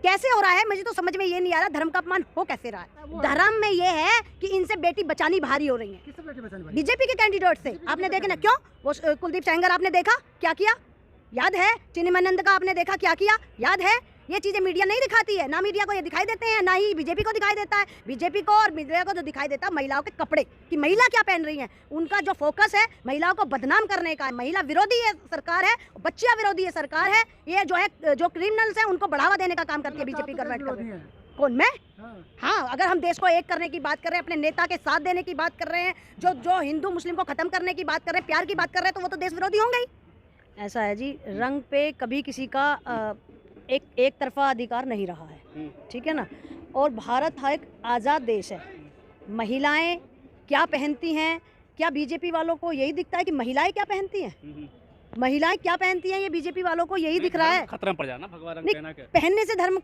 कैसे हो रहा है मुझे तो समझ में ये नहीं आ रहा, धर्म का अपमान हो कैसे रहा है। धर्म में ये है कि इनसे बेटी बचानी भारी हो रही है। किससे बेटी बचानी भारी? बीजेपी के कैंडिडेट से आपने देखे ना, क्यों वो कुलदीप सेंगर आपने देखा क्या किया, याद है? चिन्मयानंद का आपने देखा क्या किया, याद है? ये चीजें मीडिया नहीं दिखाती है, ना मीडिया को ये दिखाई देते हैं, ना ही बीजेपी को दिखाई देता है। बीजेपी को और मीडिया को जो दिखाई देता है महिलाओं के कपड़े, कि महिला क्या पहन रही है। उनका जो फोकस है महिलाओं को बदनाम करने का है। महिला विरोधी है सरकार है, बच्चियां विरोधी है सरकार है। ये जो है जो क्रिमिनल्स है उनको बढ़ावा देने का काम करती है बीजेपी गवर्नमेंट कर। कौन मैं? हाँ, अगर हम देश को एक करने की बात कर रहे हैं, अपने नेता के साथ देने की बात कर रहे हैं, जो हिंदू मुस्लिम को खत्म करने की बात कर रहे हैं, प्यार की बात कर रहे हैं, तो वो तो देश विरोधी होंगे ही। ऐसा है जी, रंग पे कभी किसी का एक तरफा अधिकार नहीं रहा है, ठीक है ना। और भारत एक आज़ाद देश है। महिलाएं क्या पहनती हैं, क्या बीजेपी वालों को यही दिखता है कि महिलाएं क्या पहनती हैं? महिलाएं क्या पहनती हैं ये बीजेपी वालों को यही दिख रहा है। खतरे में पड़ जाना भगवा रंग पहना के। पहनने से धर्म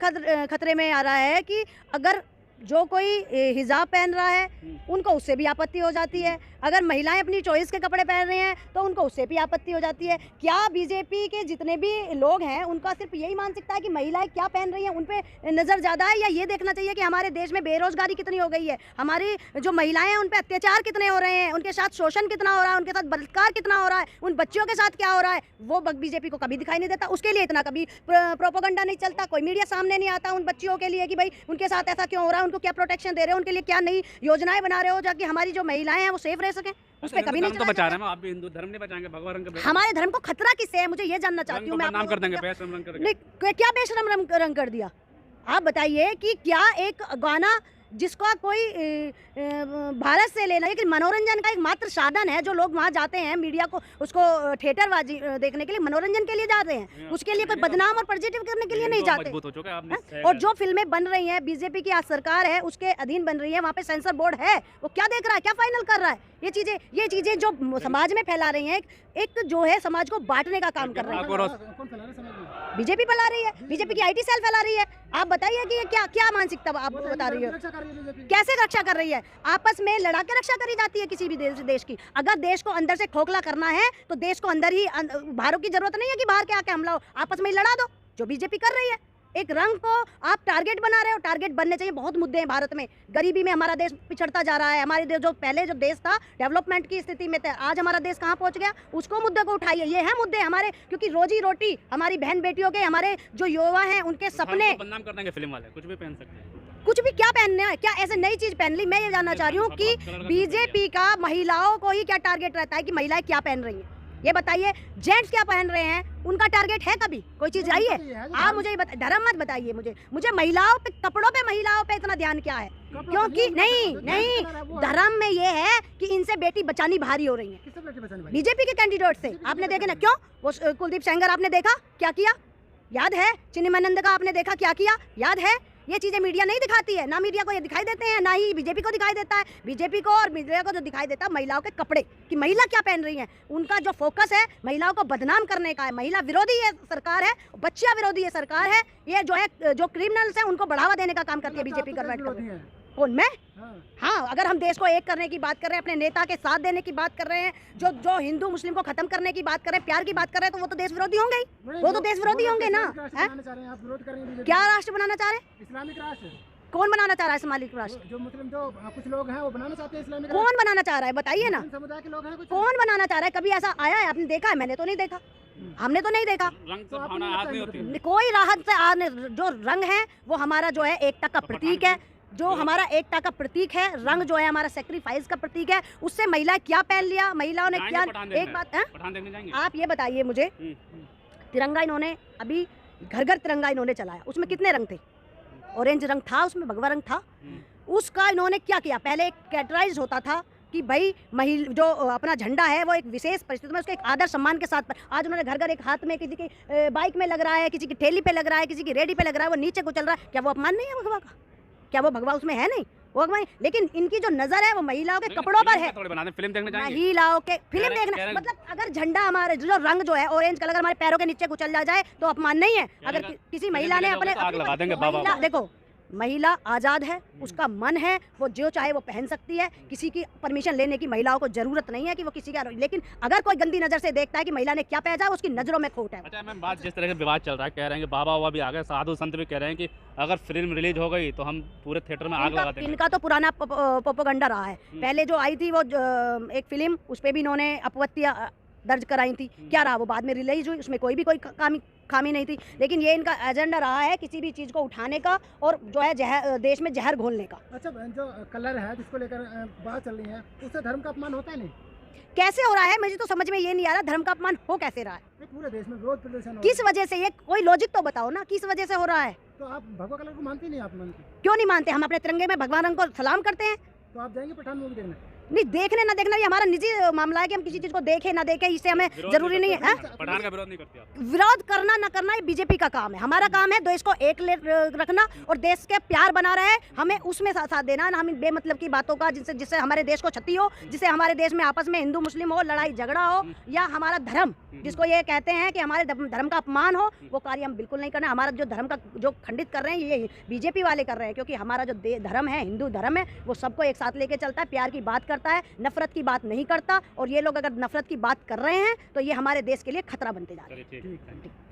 खतरे में आ रहा है कि अगर जो कोई हिजाब पहन रहा है उनको उससे भी आपत्ति हो जाती है। अगर महिलाएं अपनी चॉइस के कपड़े पहन रही हैं तो उनको उससे भी आपत्ति हो जाती है। क्या बीजेपी के जितने भी लोग हैं उनका सिर्फ यही मानसिकता है कि महिलाएं क्या पहन रही हैं उन पे नज़र ज़्यादा है, या ये देखना चाहिए कि हमारे देश में बेरोजगारी कितनी हो गई है, हमारी जो महिलाएं हैं उन पर अत्याचार कितने हो रहे हैं, उनके साथ शोषण कितना हो रहा है, उनके साथ बलात्कार कितना हो रहा है, उन बच्चियों के साथ क्या हो रहा है, वो बीजेपी को कभी दिखाई नहीं देता। उसके लिए इतना कभी प्रोपेगेंडा नहीं चलता, कोई मीडिया सामने नहीं आता उन बच्चियों के लिए कि भाई उनके साथ ऐसा क्यों हो रहा है, उनको क्या प्रोटेक्शन दे रहे हो, उनके लिए क्या नई योजनाएं बना रहे हो ताकि हमारी जो महिलाएं हैं वो सेफ रह सकें। उस पे कभी नहीं तो बचा रहे हैं, आप भी हिंदू धर्म नहीं बचाएंगे भगवा रंग के। हमारे धर्म को खतरा किससे है मुझे ये जानना चाहती हूँ मैं। नाम कर देंगे बेशरम रंग करके। नहीं, क्या बेशरम रंग कर दिया? आप बताइए कि क्या एक गाना जिसका कोई भारत से लेना, लेकिन मनोरंजन का एक मात्र साधन है, जो लोग वहाँ जाते हैं मीडिया को उसको थिएटरबाजी देखने के लिए, मनोरंजन के लिए जाते हैं, उसके लिए कोई बदनाम और पॉजिटिव करने के लिए नहीं जाते। और जो फिल्में बन रही हैं बीजेपी की आज सरकार है उसके अधीन बन रही है, वहाँ पे सेंसर बोर्ड है, वो क्या देख रहा है, क्या फाइनल कर रहा है? ये चीजें जो समाज में फैला रही हैं, एक जो है समाज को बांटने का काम कर रहे हैं। बीजेपी फैला रही है, बीजेपी की आईटी सेल फैला रही है। आप बताइए कि ये क्या मानसिकता आप बता रही हो? कैसे रक्षा कर रही है? आपस में लड़ा के रक्षा करी जाती है किसी भी देश की। अगर देश को अंदर से खोखला करना है तो देश को अंदर ही, बाहरों की जरूरत नहीं है कि बाहर के आके हमला हो, आपस में ही लड़ा दो, जो बीजेपी कर रही है। एक रंग को आप टारगेट बना रहे हो, टारगेट बनने चाहिए। बहुत मुद्दे हैं भारत में, गरीबी में हमारा देश पिछड़ता जा रहा है, हमारे देश जो पहले जो देश था डेवलपमेंट की स्थिति में था, आज हमारा देश कहाँ पहुँच गया, उसको मुद्दे को उठाइए। ये है मुद्दे हमारे, क्योंकि रोजी रोटी हमारी बहन बेटियों के, हमारे जो युवा हैं उनके सपने। बदनाम कर देंगे फिल्म वाले, कुछ भी पहन सकते हैं। कुछ भी क्या पहनना है, क्या ऐसे नई चीज पहन ली? मैं ये जानना चाह रही हूँ कि बीजेपी का महिलाओं को ही क्या टारगेट रहता है कि महिलाएं क्या पहन रही हैं, ये बताइए। जेंट्स क्या पहन रहे हैं उनका टारगेट है कभी कोई चीज आई है? आप मुझे धर्म मत बताइए मुझे महिलाओं पे, कपड़ों पे महिलाओं पे इतना ध्यान क्या है? क्योंकि नहीं धर्म में ये है कि इनसे बेटी बचानी भारी हो रही है। बीजेपी के कैंडिडेट से आपने देखे ना, क्यों वो कुलदीप सेंगर आपने देखा क्या किया, याद है? चिन्मयानंद का आपने देखा क्या किया, याद है? ये चीजें मीडिया नहीं दिखाती है, ना मीडिया को ये दिखाई देते हैं, ना ही बीजेपी को दिखाई देता है। बीजेपी को और मीडिया को जो दिखाई देता है महिलाओं के कपड़े, कि महिला क्या पहन रही हैं, उनका जो फोकस है महिलाओं को बदनाम करने का है। महिला विरोधी है सरकार है, बच्चियां विरोधी है सरकार है। ये जो है जो क्रिमिनल्स हैं उनको बढ़ावा देने का काम करती है बीजेपी गवर्नमेंट। कौन मैं? हाँ, अगर हम देश को एक करने की बात कर रहे हैं, अपने नेता के साथ देने की बात कर रहे हैं, जो हिंदू मुस्लिम को खत्म करने की बात कर रहे हैं, प्यार की बात कर रहे हैं, तो वो तो देश विरोधी होंगे ही। वो तो देश विरोधी होंगे ना। क्या राष्ट्र बनाना चाह रहे हैं? इस्लामिक राष्ट्र। कौन बनाना चाह रहा है इस्लामिक राष्ट्र? जो मुस्लिम जो कुछ लोग हैं वो बनाना चाहते हैं इस्लामिक। कौन बनाना चाह रहा है बताइए ना, समुदाय के लोग हैं कुछ। कौन बनाना चाह रहा है? कभी ऐसा आया है? आपने देखा है? मैंने तो नहीं देखा, हमने तो नहीं देखा। रंग से भावना याद नहीं होती। कोई राहत से आने, जो रंग है वो हमारा जो है एकता का प्रतीक है, जो हमारा एकता का प्रतीक है। रंग जो है हमारा सेक्रीफाइस का प्रतीक है। उससे महिलाएं क्या पहन लिया, महिलाओं ने क्या, एक बात है आप ये बताइए मुझे, तिरंगा इन्होंने अभी घर घर तिरंगा इन्होंने चलाया, उसमें कितने रंग थे? ऑरेंज रंग था, उसमें भगवा रंग था। उसका इन्होंने क्या किया? पहले एक कैटेगराइज होता था कि भाई जो अपना झंडा है वो एक विशेष परिस्थिति में उसके एक आदर सम्मान के साथ। आज उन्होंने घर घर एक हाथ में, किसी की बाइक में लग रहा है, किसी की ठेली पे लग रहा है, किसी की रेडी पे लग रहा है, वो नीचे को चल रहा है। क्या वो अपमान नहीं है भगवा का? क्या वो भगवा उसमें है? नहीं वो भगवा। लेकिन इनकी जो नजर है वो महिलाओं के कपड़ों पर है। फिल्म देखने जाएंगे, महिलाओं के फिल्म देखना, मतलब अगर झंडा हमारे जो रंग जो है ऑरेंज कलर हमारे पैरों के नीचे कुचल जाए तो अपमान नहीं है। अगर किसी महिला ने अपने देखो महिला आज़ाद है, उसका मन है, वो जो चाहे वो पहन सकती है, किसी की परमिशन लेने की महिलाओं को ज़रूरत नहीं है कि वो किसी का, लेकिन अगर कोई गंदी नज़र से देखता है कि महिला ने क्या पहना है, उसकी नज़रों में खोट है। अच्छा मैम, बात जिस तरह से विवाद चल रहा है, कह रहे हैं कि बाबा वाबा भी आ गए, साधु संत भी कह रहे हैं कि अगर फिल्म रिलीज हो गई तो हम पूरे थिएटर में आग लगा देंगे। इनका तो पुराना प्रोपेगेंडा रहा है। पहले जो आई थी वो एक फिल्म, उस पर भी इन्होंने अपवत्तियाँ दर्ज कराई थी, क्या रहा वो बाद में रिलीज हुई, उसमें कोई भी कोई खामी नहीं थी। लेकिन ये इनका एजेंडा रहा है किसी भी चीज़ को उठाने का और जो है देश में जहर घोलने का। अच्छा, जो कलर है जिसको लेकर बात चल रही है, उससे धर्म का अपमान होता है नहीं? कैसे हो रहा है, मुझे तो समझ में ये नहीं आ रहा, धर्म का अपमान हो कैसे रहा है, नहीं, पूरे देश में विरोध प्रदर्शन हो किस वजह से, ये कोई लॉजिक तो बताओ ना, किस वजह से हो रहा है। तो आप भगवा कलर को मानते नहीं? आप मानते? क्यों नहीं मानते, हम अपने तिरंगे में भगवान को सलाम करते हैं। तो आप जाएंगे पठान मूवी देखने? नहीं, देखने ना देखना ये हमारा निजी मामला है कि हम किसी चीज़ को देखें ना देखें, इससे हमें जरूरी नहीं है। पठान का विरोध नहीं करते आप? विरोध करना ना करना ये बीजेपी का काम है, हमारा काम है देश को एक रखना और देश के प्यार बना रहे, हमें उसमें साथ देना, ना हम बेमतलब की बातों का जिससे हमारे देश को क्षति हो, जिससे हमारे देश में आपस में हिंदू मुस्लिम हो, लड़ाई झगड़ा हो, या हमारा धर्म जिसको ये कहते हैं कि हमारे धर्म का अपमान हो, वो कार्य हम बिल्कुल नहीं करना। हमारा जो धर्म का जो खंडित कर रहे हैं ये बीजेपी वाले कर रहे हैं, क्योंकि हमारा जो धर्म है, हिंदू धर्म है, वो सबको एक साथ लेके चलता है, प्यार की बात करता है, नफरत की बात नहीं करता। और ये लोग अगर नफरत की बात कर रहे हैं तो ये हमारे देश के लिए खतरा बनते जा रहे हैं। चलिए ठीक है।